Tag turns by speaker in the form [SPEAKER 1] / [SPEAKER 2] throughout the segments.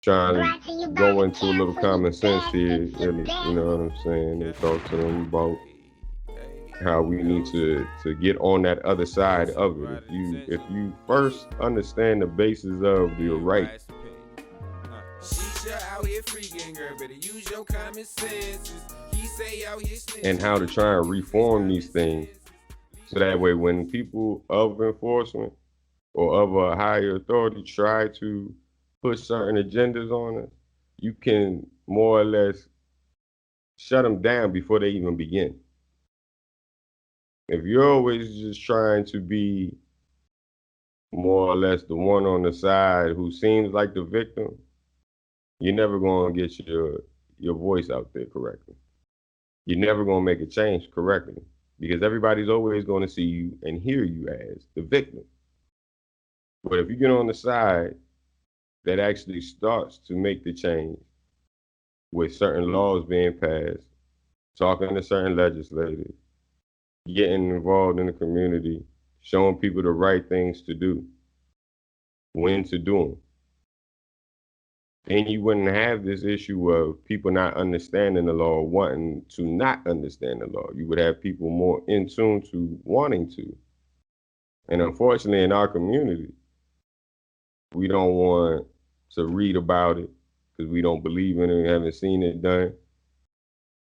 [SPEAKER 1] trying to go into a little common sense here, and you know what I'm saying, and talk to them about how we need to get on that other side of it. If you first understand the basis of your right and how to try and reform these things, so that way when people of enforcement or of a higher authority try to push certain agendas on us, you can more or less shut them down before they even begin. If you're always just trying to be more or less the one on the side who seems like the victim, you're never going to get your voice out there correctly. You're never going to make a change correctly because everybody's always going to see you and hear you as the victim. But if you get on the side that actually starts to make the change with certain laws being passed, talking to certain legislators, getting involved in the community, showing people the right things to do, when to do them, then you wouldn't have this issue of people not understanding the law, wanting to not understand the law. You would have people more in tune to wanting to. And unfortunately, in our community, we don't want to read about it because we don't believe in it, we haven't seen it done.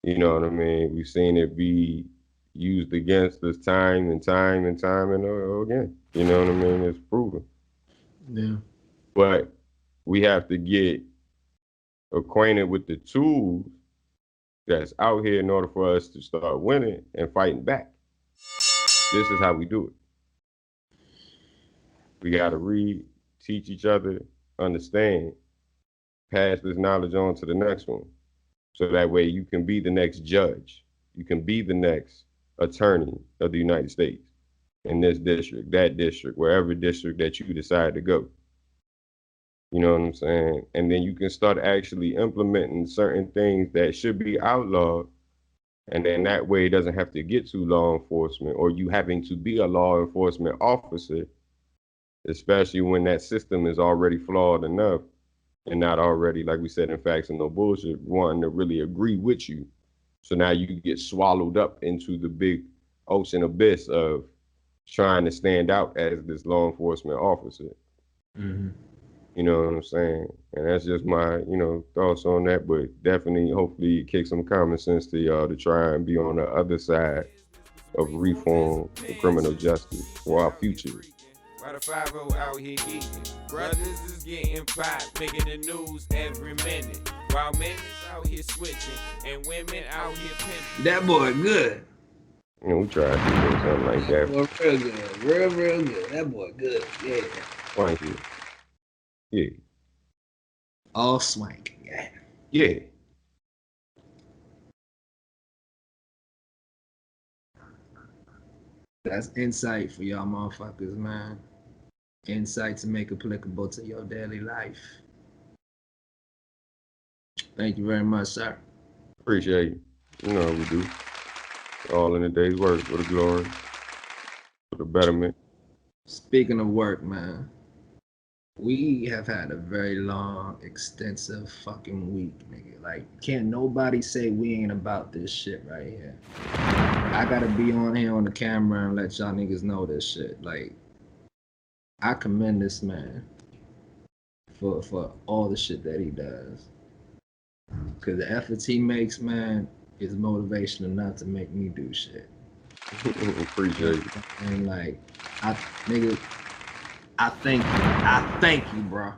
[SPEAKER 1] You know what I mean? We've seen it be used against us time and time and time and again. You know what I mean? It's proven.
[SPEAKER 2] Yeah.
[SPEAKER 1] But we have to get acquainted with the tools that's out here in order for us to start winning and fighting back. This is how we do it. We got to read, teach each other, understand, pass this knowledge on to the next one. So that way you can be the next judge. You can be the next attorney of the United States in this district, that district, wherever district that you decide to go. You know what I'm saying? And then you can start actually implementing certain things that should be outlawed. And then that way it doesn't have to get to law enforcement or you having to be a law enforcement officer, especially when that system is already flawed enough and not already, like we said, in facts and no bullshit, wanting to really agree with you. So now you get swallowed up into the big ocean abyss of trying to stand out as this law enforcement officer.
[SPEAKER 2] Mm-hmm.
[SPEAKER 1] You know what I'm saying? And that's just my, thoughts on that. But definitely, hopefully, kick some common sense to y'all to try and be on the other side of reform and criminal justice for our future.
[SPEAKER 3] Why the 5 out here geeking? Brothers is getting popped, making the news every minute. While men is out here switching and women out here pimping.
[SPEAKER 2] That boy good.
[SPEAKER 1] We tried to do something like that.
[SPEAKER 2] Boy, real good. Real good. That boy good. Yeah.
[SPEAKER 1] Thank you. Yeah.
[SPEAKER 2] All swank. Yeah.
[SPEAKER 1] Yeah.
[SPEAKER 2] That's insight for y'all motherfuckers, man. Insight to make applicable to your daily life. Thank you very much, sir.
[SPEAKER 1] Appreciate you. You know what we do. All in a day's work for the glory, for the betterment.
[SPEAKER 2] Speaking of work, man, we have had a very long, extensive fucking week, nigga. Like, can't nobody say we ain't about this shit right here. I gotta be on here on the camera and let y'all niggas know this shit. Like, I commend this man for all the shit that he does. Cause the efforts he makes, man, is motivation enough to make me do shit.
[SPEAKER 1] Appreciate you.
[SPEAKER 2] And like, I thank you, bro.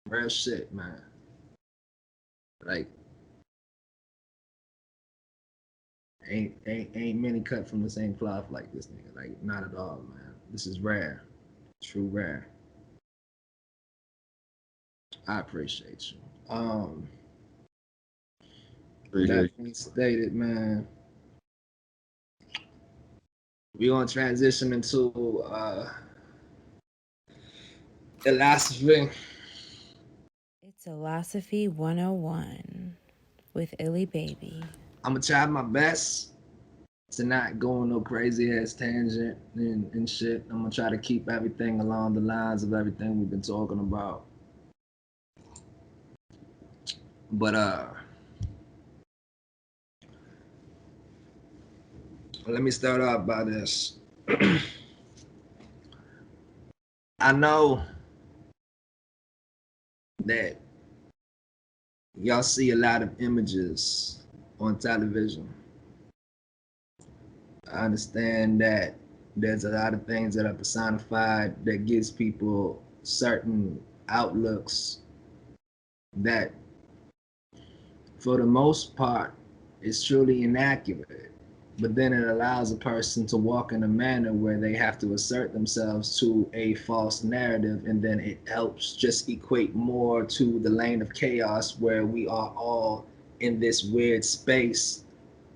[SPEAKER 2] Real shit, man. Like, ain't many cut from the same cloth like this nigga. Like, not at all, man. This is rare, true rare. I appreciate you. That being stated, man, we gonna transition into Illosophy.
[SPEAKER 4] It's Illosophy 101 with Illy Baby.
[SPEAKER 2] I'm gonna try my best to not go on no crazy ass tangent and shit. I'm gonna try to keep everything along the lines of everything we've been talking about. But let me start off by this. I know that y'all see a lot of images on television. I understand that there's a lot of things that are personified that gives people certain outlooks that for the most part is truly inaccurate. But then it allows a person to walk in a manner where they have to assert themselves to a false narrative, and then it helps just equate more to the lane of chaos where we are all in this weird space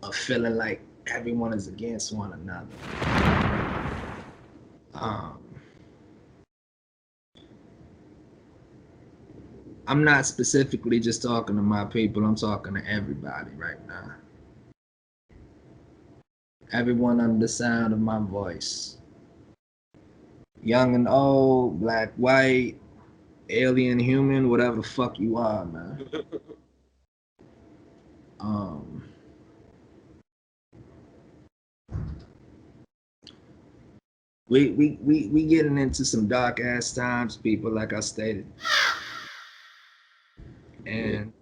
[SPEAKER 2] of feeling like everyone is against one another. I'm not specifically just talking to my people, I'm talking to everybody right now. Everyone under the sound of my voice. Young and old, black, white, alien, human, whatever the fuck you are, man. We getting into some dark ass times, people, like I stated. And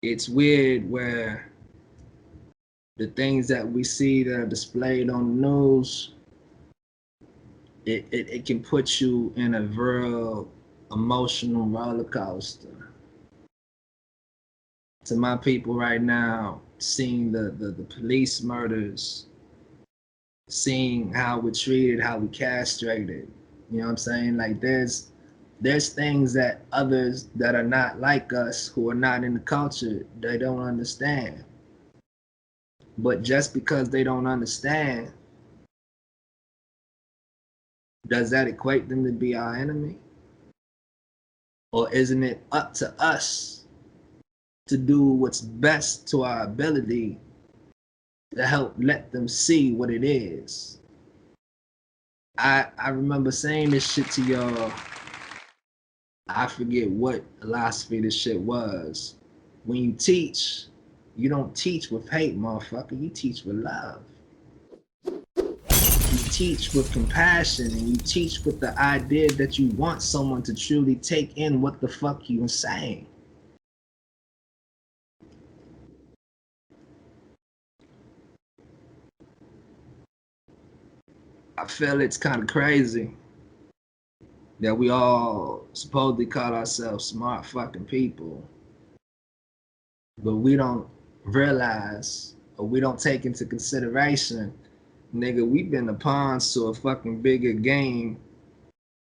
[SPEAKER 2] it's weird where the things that we see that are displayed on the news, it can put you in a real emotional roller coaster. To my people right now, seeing the police murders, seeing how we're treated, how we castrated, you know what I'm saying? Like there's things that others that are not like us, who are not in the culture, they don't understand. But just because they don't understand, does that equate them to be our enemy? Or isn't it up to us to do what's best to our ability to help let them see what it is? I remember saying this shit to y'all. I forget what philosophy this shit was. When you teach, you don't teach with hate, motherfucker. You teach with love. You teach with compassion, and you teach with the idea that you want someone to truly take in what the fuck you're saying. I feel it's kind of crazy that we all supposedly call ourselves smart fucking people, but we don't realize, or we don't take into consideration, nigga, we've been the pawns to a fucking bigger game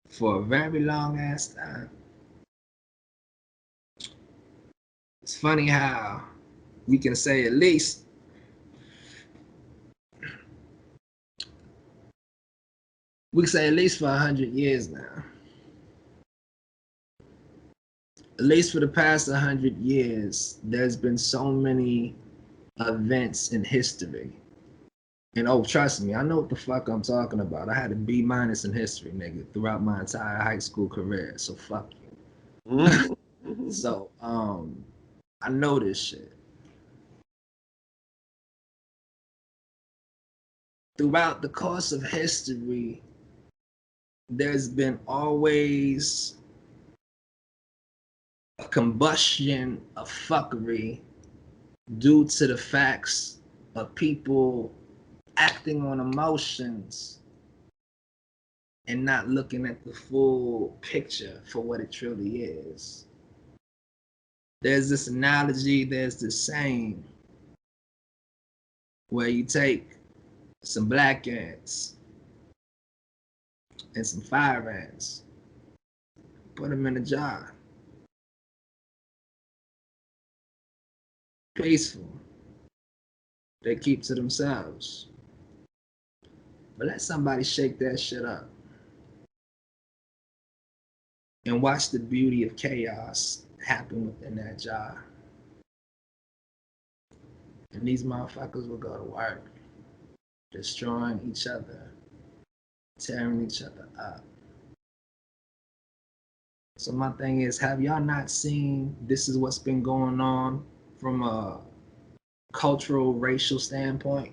[SPEAKER 2] for a very long ass time. It's funny how we can say at least for 100 years now. At least for the past 100 years, there's been so many events in history. And oh, trust me, I know what the fuck I'm talking about. I had a B- in history, nigga, throughout my entire high school career. So fuck you. So I know this shit. Throughout the course of history, there's been always a combustion of fuckery due to the facts of people acting on emotions and not looking at the full picture for what it truly is. There's this analogy, there's this saying where you take some black ants and some fire ants, put them in a jar. Peaceful. They keep to themselves. But let somebody shake that shit up and watch the beauty of chaos happen within that jar. And these motherfuckers will go to work, destroying each other, tearing each other up. So my thing is, have y'all not seen this is what's been going on from a cultural, racial standpoint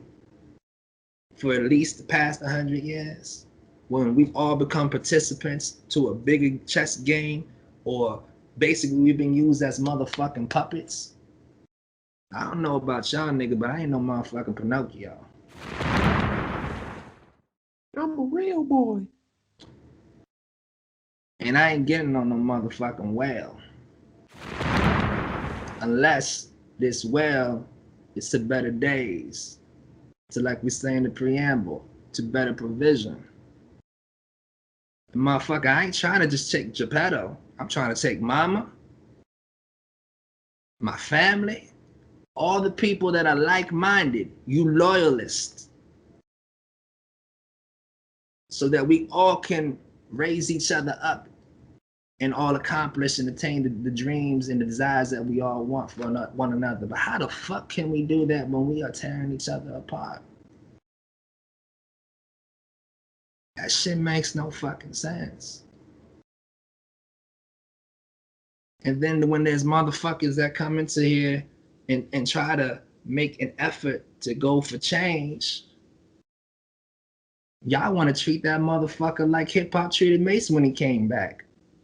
[SPEAKER 2] for at least the past 100 years? When we've all become participants to a bigger chess game, or basically we've been used as motherfucking puppets. I don't know about y'all, nigga, but I ain't no motherfucking Pinocchio.
[SPEAKER 1] I'm a real boy.
[SPEAKER 2] And I ain't getting on no motherfucking well. Unless this well is to better days. To, like we say in the preamble, to better provision. And motherfucker, I ain't trying to just take Geppetto. I'm trying to take mama, my family, all the people that are like-minded, you loyalists. So that we all can raise each other up and all accomplish and attain the dreams and the desires that we all want for one another. But how the fuck can we do that when we are tearing each other apart? That shit makes no fucking sense. And then when there's motherfuckers that come into here and try to make an effort to go for change, y'all want to treat that motherfucker like hip hop treated Mason when he came back.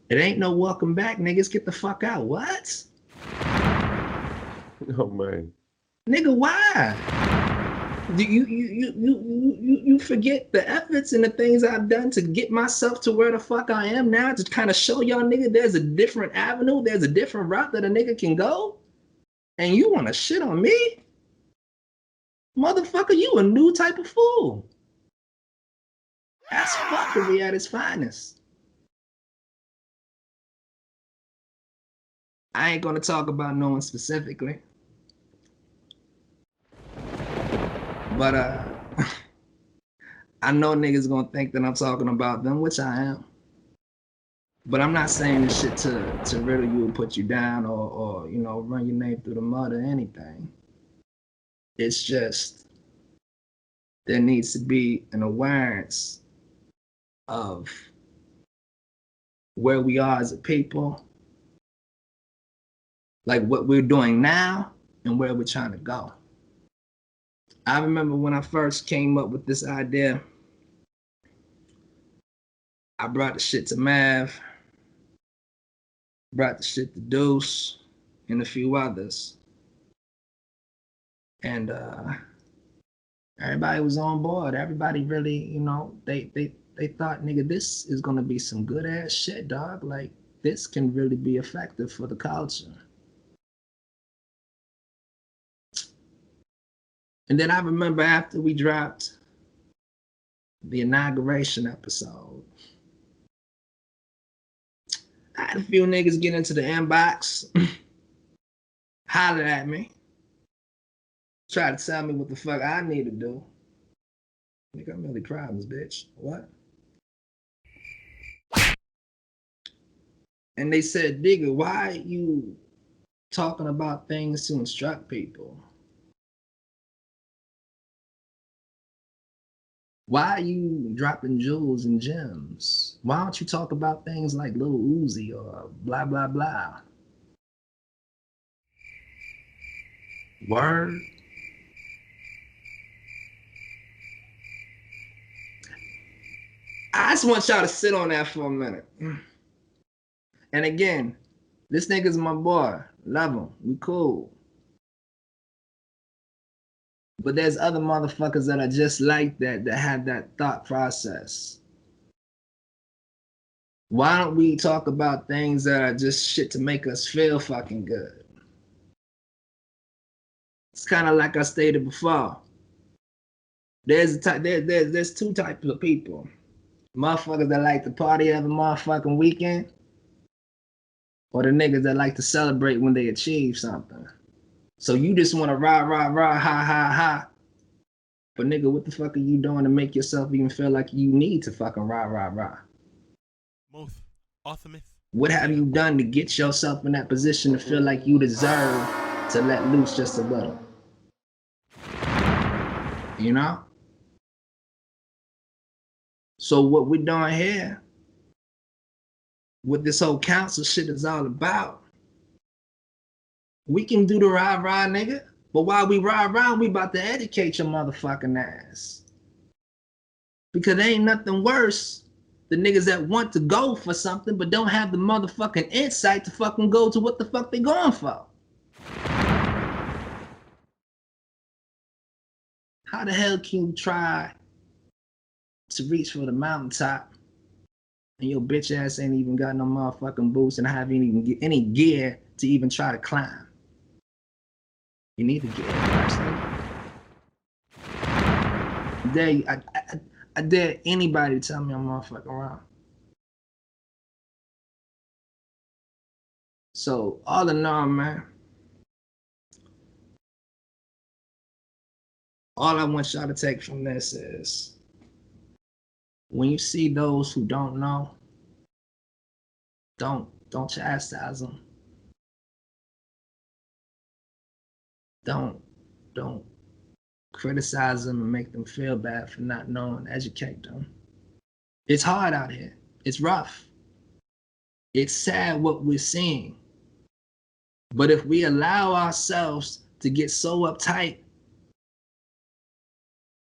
[SPEAKER 2] It ain't no welcome back, niggas. Get the fuck out. What?
[SPEAKER 1] Oh man.
[SPEAKER 2] Nigga, why? You forget the efforts and the things I've done to get myself to where the fuck I am now, to kind of show y'all nigga there's a different avenue, there's a different route that a nigga can go, and you want to shit on me? Motherfucker, you a new type of fool. That's fuckery at its finest. I ain't gonna talk about no one specifically, but I know niggas gonna think that I'm talking about them, which I am. But I'm not saying this shit to riddle you or put you down or you know, run your name through the mud or anything. It's just there needs to be an awareness of where we are as a people, like what we're doing now and where we're trying to go. I remember when I first came up with this idea, I brought the shit to Mav, brought the shit to Deuce, and a few others. And everybody was on board. Everybody really, you know, they thought, nigga, this is gonna be some good ass shit, dog. Like, this can really be effective for the culture. And then I remember after we dropped the inauguration episode, I had a few niggas get into the inbox, holler at me, try to tell me what the fuck I need to do. Nigga, I'm really problems, bitch. What? And they said, nigga, why are you talking about things to instruct people? Why are you dropping jewels and gems? Why don't you talk about things like Lil Uzi or blah, blah, blah? Word. I just want y'all to sit on that for a minute. And again, this nigga's my boy. Love him. We cool. But there's other motherfuckers that are just like that have that thought process. Why don't we talk about things that are just shit to make us feel fucking good? It's kind of like I stated before. There's two types of people. Motherfuckers that like to party every motherfucking weekend, or the niggas that like to celebrate when they achieve something. So you just want to rah, ha, ha. But nigga, what the fuck are you doing to make yourself even feel like you need to fucking rah?
[SPEAKER 5] Most awesome.
[SPEAKER 2] What have you done to get yourself in that position to feel like you deserve to let loose just a little? You know? So what we're doing here what this whole council shit is all about. We can do the rah-rah, nigga. But while we rah-rah, we about to educate your motherfucking ass. Because there ain't nothing worse than niggas that want to go for something but don't have the motherfucking insight to fucking go to what the fuck they going for. How the hell can you try to reach for the mountaintop and your bitch ass ain't even got no motherfucking boots and haven't even get any gear to even try to climb? You need to get it first, nigga. I dare anybody to tell me I'm motherfucking wrong. So all in all, man, all I want y'all to take from this is when you see those who don't know, don't chastise them. Don't criticize them and make them feel bad for not knowing. Educate them. It's hard out here. It's rough. It's sad what we're seeing. But if we allow ourselves to get so uptight,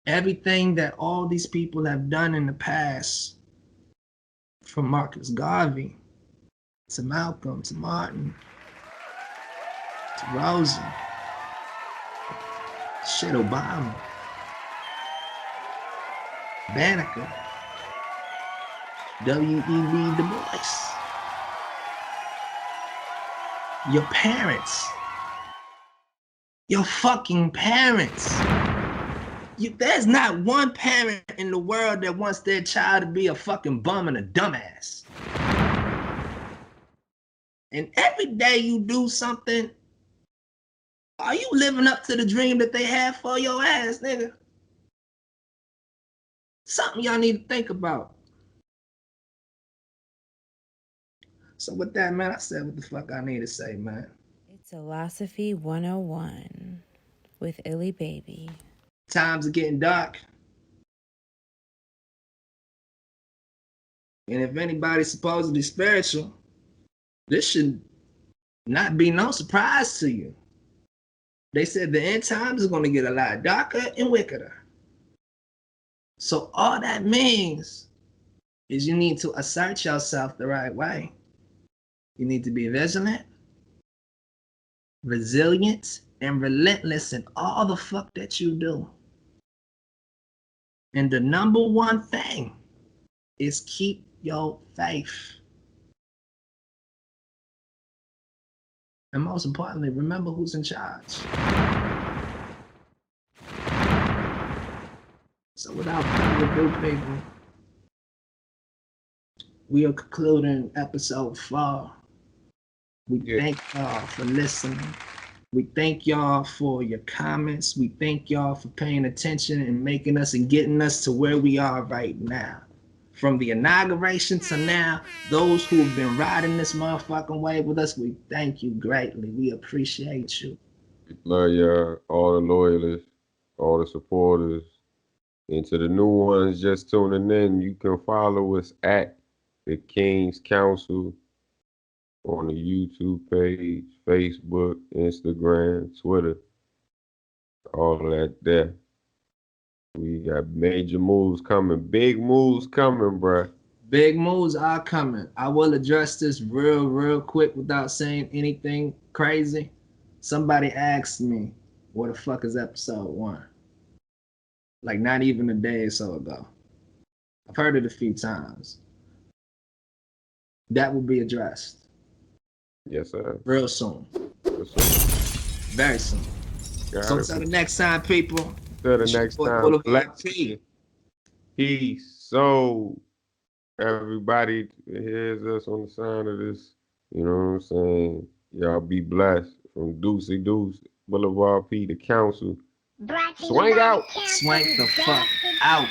[SPEAKER 2] everything that all these people have done in the past, from Marcus Garvey to Malcolm to Martin to Rosie, shit, Obama, Banneker, W.E.B. Du Bois, your parents, your fucking parents. There's not one parent in the world that wants their child to be a fucking bum and a dumbass. And every day you do something, are you living up to the dream that they have for your ass, nigga? Something y'all need to think about. So with that, man, I said what the fuck I need to say, man.
[SPEAKER 4] It's Illosophy 101 with Illy Baby.
[SPEAKER 2] Times are getting dark. And if anybody's supposedly spiritual, this should not be no surprise to you. They said the end times is going to get a lot darker and wickeder. So all that means is you need to assert yourself the right way. You need to be vigilant, resilient, and relentless in all the fuck that you do. And the number one thing is keep your faith. And most importantly, remember who's in charge. So without further ado, people, we are concluding episode 4. We thank y'all for listening. We thank y'all for your comments. We thank y'all for paying attention and making us and getting us to where we are right now. From the inauguration to now, those who have been riding this motherfucking wave with us, we thank you greatly. We appreciate you.
[SPEAKER 1] Love y'all, all the loyalists, all the supporters. And to the new ones just tuning in, you can follow us at the Kingz Council on the YouTube page, Facebook, Instagram, Twitter, all of that there. We got major moves coming, big moves coming, bruh.
[SPEAKER 2] Big moves are coming. I will address this real quick without saying anything crazy. Somebody asked me, what the fuck is episode 1? Like not even a day or so ago. I've heard it a few times. That will be addressed.
[SPEAKER 1] Yes, sir.
[SPEAKER 2] Real soon.
[SPEAKER 1] Yes, sir.
[SPEAKER 2] Very soon. So until the next time, people.
[SPEAKER 1] Until the next time. Bless. Peace. So everybody hears us on the sound of this. You know what I'm saying? Y'all be blessed. From Deucey Deuce, Boulevard P, the council. Swing out.
[SPEAKER 2] Swank the fuck out.